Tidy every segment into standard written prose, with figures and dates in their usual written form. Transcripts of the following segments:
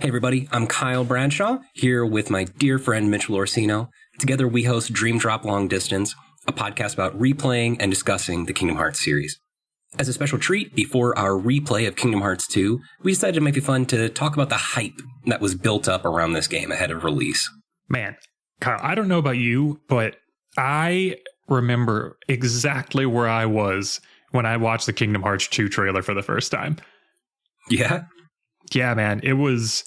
Hey everybody, I'm Kyle Bradshaw, here with my dear friend Mitchell Orsino. Together we host Dream Drop Long Distance, a podcast about replaying and discussing the Kingdom Hearts series. As a special treat, before our replay of Kingdom Hearts 2, we decided it might be fun to talk about the hype that was built up around this game ahead of release. Man, Kyle, I don't know about you, but I remember exactly where I was when I watched the Kingdom Hearts 2 trailer for the first time. Yeah? Yeah, man. It was...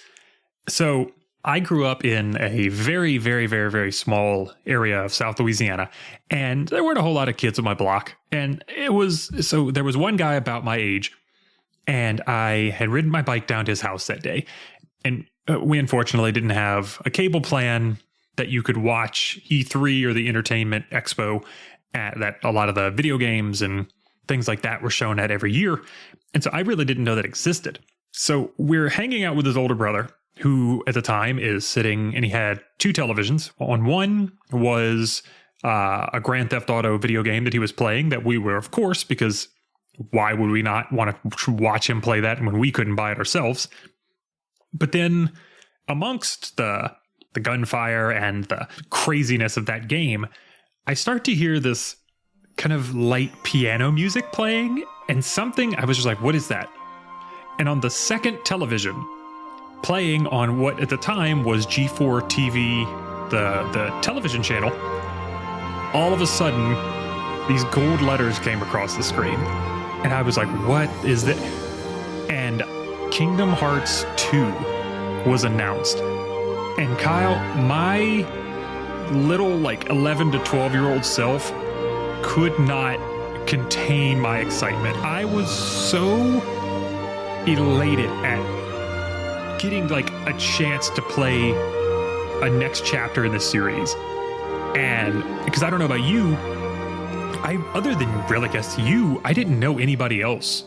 So, I grew up in a very, very, very, very small area of South Louisiana, and there weren't a whole lot of kids on my block. And it was... So, there was one guy about my age, and I had ridden my bike down to his house that day. And we unfortunately didn't have a cable plan that you could watch E3 or the Entertainment Expo at that a lot of the video games and things like that were shown at every year. And so I really didn't know that existed. So we're hanging out with his older brother, who at the time is sitting, and he had two televisions. On one was a Grand Theft Auto video game that he was playing that we were, of course, because why would we not want to watch him play that when we couldn't buy it ourselves? But then amongst the gunfire and the craziness of that game, I start to hear this kind of light piano music playing, and something, I was just like, what is that? And on the second television, playing on what at the time was G4 TV, the television channel, all of a sudden, these gold letters came across the screen. And I was like, what is this? And Kingdom Hearts 2 was announced. And Kyle, my little 11 to 12-year-old self could not contain my excitement. I was so elated at getting a chance to play a next chapter in the series. And because I don't know about you, other than really guess you, I didn't know anybody else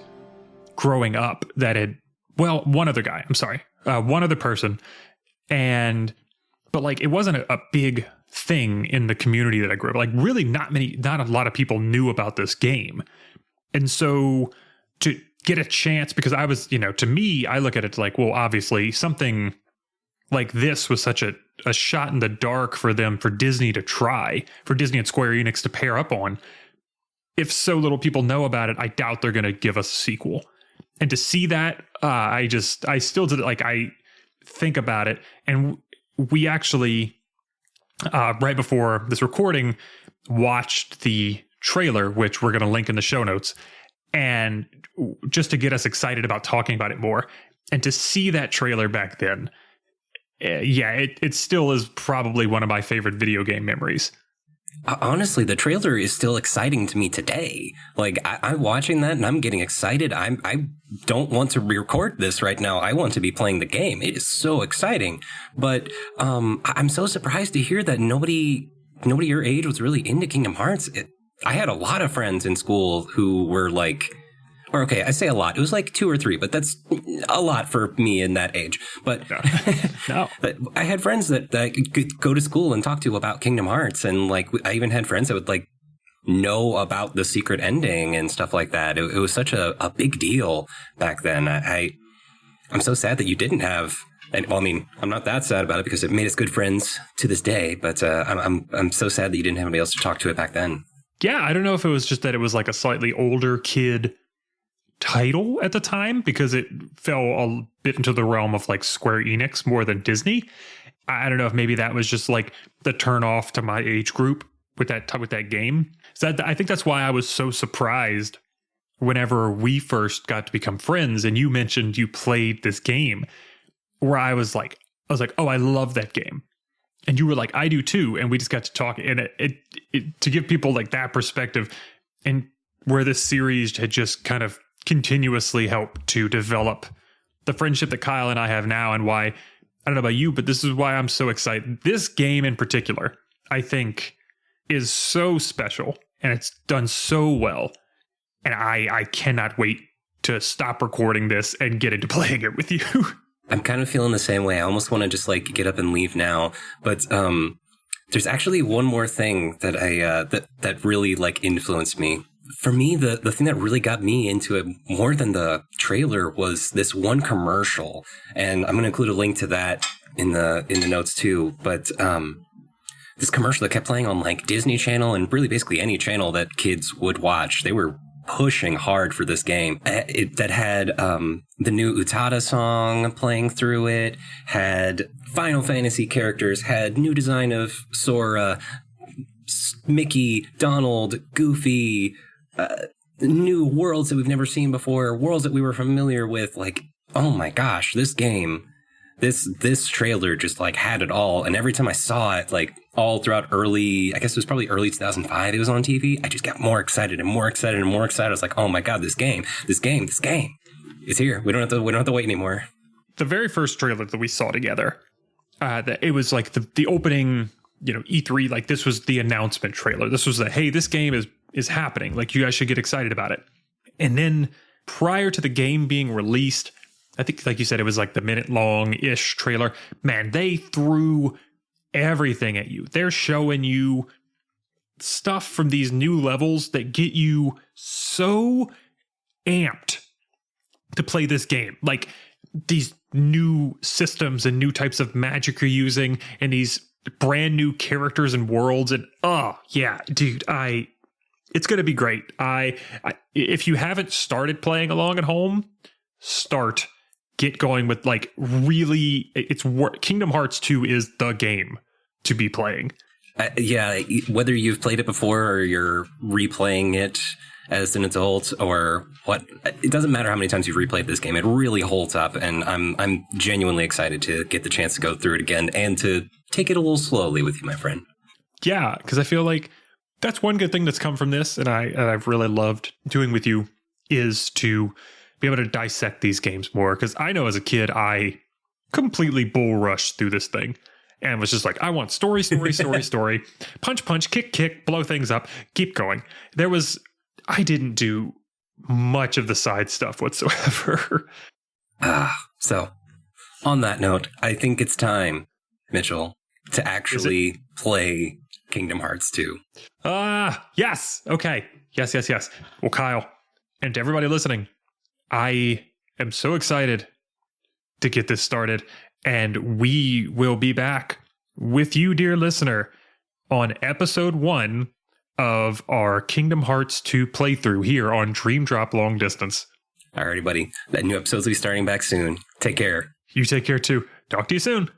growing up that had, one other guy, I'm sorry, one other person. But it wasn't a big thing in the community that I grew up. Really not a lot of people knew about this game. And so to get a chance, because I was, to me, I look at it obviously something like this was such a shot in the dark for Disney to try, for Disney and Square Enix to pair up on. If so little people know about it, I doubt they're going to give us a sequel. And to see that, I still did it. I think about it, and we actually, right before this recording, watched the trailer, which we're going to link in the show notes, and just to get us excited about talking about it more. And to see that trailer back then, it still is probably one of my favorite video game memories. Honestly, the trailer is still exciting to me today. I'm watching that and I'm getting excited. I don't want to record this right now. I want to be playing the game. It is so exciting. But I'm so surprised to hear that nobody your age was really into Kingdom Hearts. I had a lot of friends in school who were I say a lot. It was 2 or 3, but that's a lot for me in that age. But, no. But I had friends that I could go to school and talk to about Kingdom Hearts. And I even had friends that would know about the secret ending and stuff like that. It was such a big deal back then. I'm so sad that you didn't have, I'm not that sad about it because it made us good friends to this day. But I'm so sad that you didn't have anybody else to talk to it back then. Yeah, I don't know if it was just that it was a slightly older kid title at the time, because it fell a bit into the realm of Square Enix more than Disney. I don't know if maybe that was just the turn off to my age group with that game. So I think that's why I was so surprised whenever we first got to become friends and you mentioned you played this game, where I was like, oh, I love that game. And you were like, I do too. And we just got to talk, and it to give people that perspective, and where this series had just kind of continuously helped to develop the friendship that Kyle and I have now, and why, I don't know about you, but this is why I'm so excited. This game in particular, I think, is so special, and it's done so well. And I cannot wait to stop recording this and get into playing it with you. I'm kind of feeling the same way. I almost want to just get up and leave now. But there's actually one more thing that that really influenced me for me, the thing that really got me into it more than the trailer was this one commercial, and I'm going to include a link to that in the notes too. But this commercial that kept playing on like Disney Channel and really basically any channel that kids would watch, they were pushing hard for this game. That had the new Utada song playing through it, had Final Fantasy characters, had new design of Sora, Mickey, Donald, Goofy, new worlds that we've never seen before, worlds that we were familiar with. Like, oh my gosh, this game, this trailer just like had it all. And every time I saw it, like all throughout I guess it was probably early 2005, it was on TV, I just got more excited and more excited and more excited. I was like, oh my God, this game is here. We don't have to wait anymore. The very first trailer that we saw together, it was like the opening, E3, like this was the announcement trailer. This was hey, this game is happening. Like, you guys should get excited about it. And then prior to the game being released, I think, like you said, it was like the minute-long-ish trailer. Man, they threw everything at you. They're showing you stuff from these new levels that get you so amped to play this game. Like, these new systems and new types of magic you're using, and these brand new characters and worlds. And, oh, yeah, dude, it's going to be great. If you haven't started playing along at home, get going with like really, Kingdom Hearts 2 is the game to be playing. Yeah, whether you've played it before or you're replaying it as an adult or what, it doesn't matter how many times you've replayed this game. It really holds up, and I'm genuinely excited to get the chance to go through it again and to take it a little slowly with you, my friend. Yeah, because I feel like that's one good thing that's come from this, and I've really loved doing with you, is to be able to dissect these games more. Because I know as a kid, I completely bull rushed through this thing and was just like, I want story, punch, kick, blow things up, keep going. I didn't do much of the side stuff whatsoever. So on that note, I think it's time, Mitchell, to actually play Kingdom Hearts 2. Yes. Okay. Yes. Well, Kyle, and to everybody listening, I am so excited to get this started, and we will be back with you, dear listener, on episode 1 of our Kingdom Hearts 2 playthrough here on Dream Drop Long Distance. Alrighty, buddy. That new episode's will be starting back soon. Take care. You take care too. Talk to you soon.